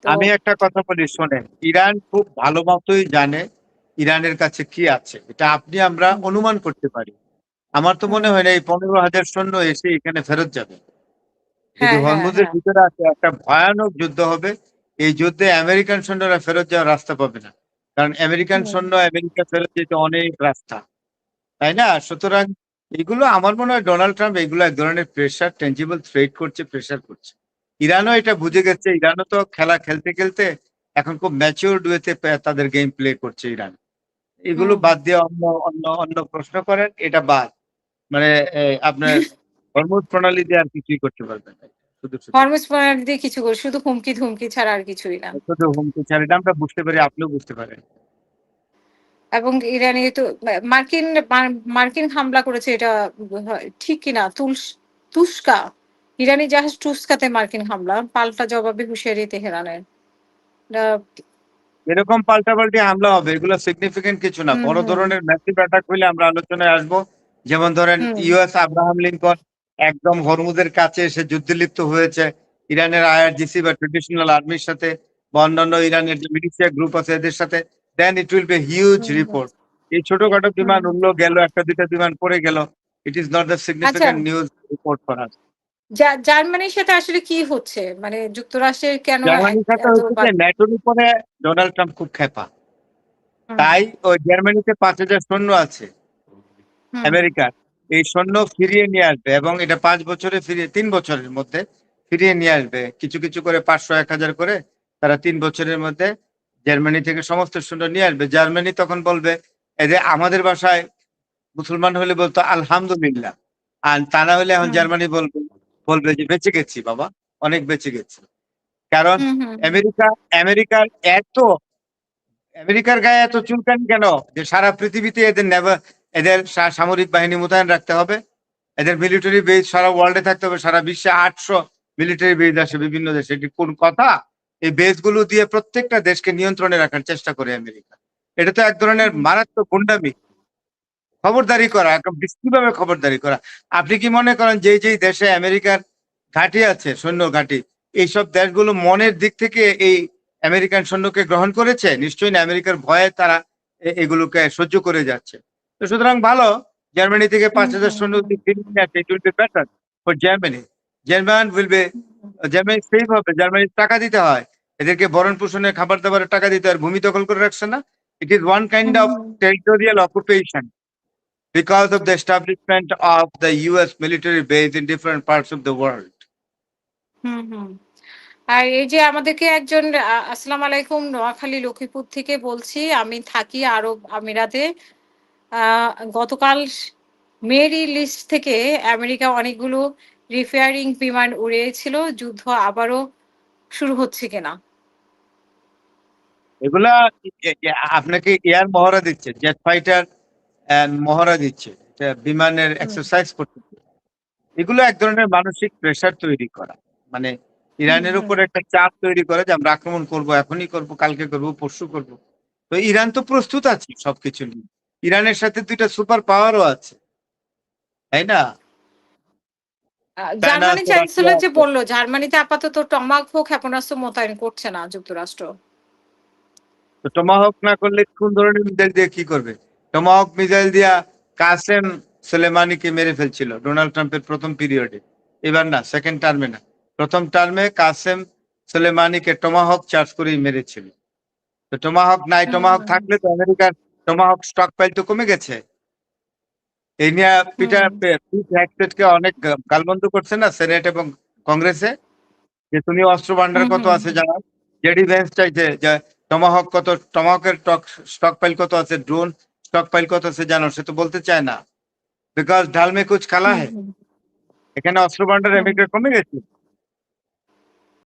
তো আমি একটা কথা বলি শোনেন, ইরান খুব ভালো মতোই জানে ইরানের কাছে কি আছে, এটা আমরা হুম, অনুমান করতে পারি। আমার তো হুম, মনে হয় হুম। না এই 15,000 সৈন্য এসে এখানে ফেরত যাবে। যদি হ্যাঁ, হ্যাঁ, হরমুজের হ্যাঁ। ভিতরে আছে একটা ভয়ানক যুদ্ধ হবে। এই যুদ্ধে আমেরিকান সৈন্যরা ফেরত যাওয়ার রাস্তা পাবে না, কারণ আমেরিকান হুম, সৈন্য আমেরিকা ফেরত যেতে অনেক রাস্তা, তাই না? সুতরাং এগুলো আমার মনে হয় ডোনাল্ড ট্রাম্প এগুলো এক ধরনের প্রেশার, টেনজিবল থ্রেট করছে, প্রেশার করছে। ইরানও এটা বুঝে গেছে, ইরানও তো খেলা খেলতে খেলতে এখন খুব ম্যাচিওরড ওয়েতে তাদের গেম প্লে করছে ইরান। এগুলো হুম। বাদ দিয়ে অন্য অন্য অন্য প্রশ্ন করেন, এটা বাদ। মানে আপনার হরমুজ প্রণালী দিয়ে আর কিছুই করতে পারবেন না, শুধু শুধু হরমুজ প্রণালী দিয়ে কিছু করে শুধু হুমকি-ধুমকি ছাড়া আর কিছুই না। শুধু হুমকি ছাড়া। এটা আমরা বুঝতে পারি, আপনিও বুঝতে পারেন। এবং ইরানি তো মার্কিন হামলা করেছে এটা ঠিক কিনা? তুস্কা। ইরানি জাহাজ টুস্কাতে মার্কিন হামলা। পাল্টা জবাবে হুঁশিয়ারি তেহরানের। এটা এরকম পাল্টাপাল্টি হামলা হবে, এগুলো সিগনিফিকেন্ট কিছু না। হুম, বড় হুম, ধরনের ম্যাসিভ অ্যাটাক হইলে আমরা আলোচনায় আসবো। যেমন ধরেন হুম, ইউএস আব্রাহাম লিঙ্কন একদম হরমুজের কাছে এসে যুদ্ধে লিপ্ত হয়েছে ইরানের আইআরজিসি বা ট্রেডিশনাল আর্মির সাথে বা অন্যান্য ইরানের যে মিলিশিয়া গ্রুপ আছে এদের সাথে, then it will be huge hmm, hmm, report. এই ছোটখাটো বিমান হুম। উড়লো গেল, একটা দুইটা বিমান পড়ে গেল, ইট ইজ নট দ্য আচ্ছা, significant news report for us. জার্মানির সাথে আসলে কি হচ্ছে? মানে যুক্তরাষ্ট্রের কেন জার্মানির সাথে এত হচ্ছে যে ন্যাটোর উপরে ডোনাল্ড ট্রাম্প খুব ক্ষেপা, হুম, তাই ওই জার্মানিতে 5,000 সৈন্য আছে হুম, আমেরিকার। এই সৈন্য ফিরিয়ে নিয়ে আসবে এবং এটা 5 বছরে ফিরিয়ে, 3 বছরের মধ্যে ফিরিয়ে নিয়ে আসবে। কিছু কিছু করে 500 1,000 করে তারা 3 বছরের মধ্যে জার্মানি থেকে সমস্ত সৈন্য নিয়ে আসবে। জার্মানি তখন বলবে, এদের আমাদের ভাষায় মুসলমান হলে বলতো আলহামদুলিল্লাহ, আর তা না হলে এখন হুম, জার্মানি বলবে বলবে যে বেঁচে গেছি বাবা, অনেক বেঁচে গেছি। কারণ হুম, হুম, আমেরিকা আমেরিকার এত আমেরিকার গায়ে এত চুলকানি কেন যে সারা পৃথিবীতে এদের সামরিক বাহিনী মোতায়েন রাখতে হবে, এদের মিলিটারি বেস সারা ওয়ার্ল্ডে থাকতে হবে, সারা বিশ্বে 800 মিলিটারি বেস আছে বিভিন্ন দেশে। এটি কোন কথা? এই বেস গুলো দিয়ে প্রত্যেকটা দেশকে নিয়ন্ত্রণে রাখার চেষ্টা করে আমেরিকা। এটা তো এক ধরনের হুম, মারাত্মক গুন্ডামি। খবরদারি করা, একদম বিশ্রীভাবে খবরদারি করা। আপনি কি মনে করেন যে যেই দেশে আমেরিকার ঘাঁটি আছে, সৈন্য ঘাঁটি, এইসব দেশগুলো মনের দিক থেকে এই আমেরিকান সৈন্যকে গ্রহণ করেছে? নিশ্চয়ই না, আমেরিকার ভয়ে তারা এগুলোকে সহ্য করে যাচ্ছে। তো সুতরাং ভালো, জার্মানি থেকে হুম, 5,000 হুম, সৈন্য hmm, it will be better for Germany. German will be, hmm, Germany safe হবে। জার্মানির টাকা দিতে হয়, এদেরকে ভরণ পোষণে খাবার দাবারের টাকা দিতে হয়, ভূমি দখল করে রাখছে না? It is one kind hmm, of territorial occupation because of the establishment of the US military base in different parts of the world. হুম, হুম। আর এই যে আমাদেরকে একজন আসসালামু আলাইকুম, নোয়াখালী লক্ষ্মীপুর থেকে বলছি। আমি থাকি আরব আমিরাতে। আ গতকাল মেরি লিস্ট থেকে আমেরিকা অনেকগুলো রিপেয়ারিং বিমান উড়িয়েছিল। যুদ্ধ আবারও শুরু হচ্ছে কিনা? এগুলা আপনাকে এয়ার মহড়া দিচ্ছে, জেট ফাইটার মহড়া দিচ্ছে, এটা বিমানের হুম, এক্সারসাইজ করতেছে। এগুলো এক ধরনের মানসিক প্রেসার তৈরি করা, মানে হুম, ইরানের হুম, উপর একটা চাপ তৈরি করে যে আমরা আক্রমণ করব, এখনই করব, কালকে করব, পরশু করব। তো ইরান তো প্রস্তুত আছে সবকিছু নিয়ে। ইরানের সাথে দুইটা সুপার পাওয়ারও আছে, তাই না? চায়না জার্মানির আছে, রাশিয়া চ্যান্সেলর যে আছে। বলল, জার্মানিতে আপাতত টমাহক ক্ষেপণাস্ত্র মোতায়েন করছে না যুক্তরাষ্ট্র। তো টমাহক না করলে কোন ধরনের মিসাইল দিয়ে কি করবে? টমাহক মিসাইল দিয়া কাসেম সোলেমানিকে মেরে ফেলছিল ডোনাল্ড ট্রাম্পের প্রথম পিরিয়ডে। এবার না, সেকেন্ড টার্মে না, প্রথম টার্মে কাসেম সোলেমানিকে টমাহক চার্জ করেই মেরেছিল। তো টমাহক নাই, হুম, টমাহক হুম, থাকলে তো আমেরিকার টমাহক স্টক পাইল তো কমে গেছে। এই নিয়ে হুম, পিট হ্যাগস্টেটকে অনেক গালমন্দ করছে না সেনেট এবং কংগ্রেসে, যে তুমি অস্ত্র ভান্ডার হুম, কত হুম, আছে জানাও। জেডি ভেন্স চাইছে যে টমাহক কত, টমাহকের স্টক পাইল কত আছে, ড্রোন স্টক পাইল কত আছে জানো, সে তো বলতে চায় না। বিকজ ঢাল মে কুছ খালা হুম, হে। হুম, এখানে অস্ত্র ভান্ডার হুম, আমেরিকা কমে গেছে।